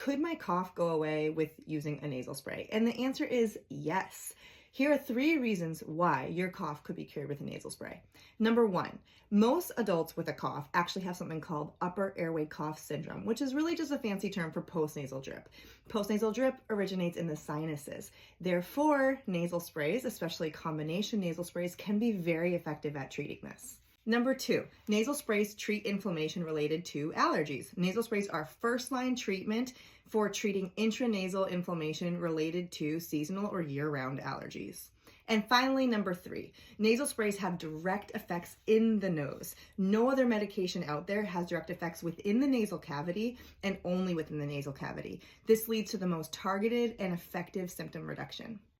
Could my cough go away with using a nasal spray? And the answer is yes. Here are three reasons why your cough could be cured with a nasal spray. Number one, most adults with a cough actually have something called upper airway cough syndrome, which is really just a fancy term for postnasal drip. Postnasal drip originates in the sinuses. Therefore, nasal sprays, especially combination nasal sprays, can be very effective at treating this. Number two, nasal sprays treat inflammation related to allergies. Nasal sprays are first-line treatment for treating intranasal inflammation related to seasonal or year-round allergies. And finally, number three, nasal sprays have direct effects in the nose. No other medication out there has direct effects within the nasal cavity and only within the nasal cavity. This leads to the most targeted and effective symptom reduction.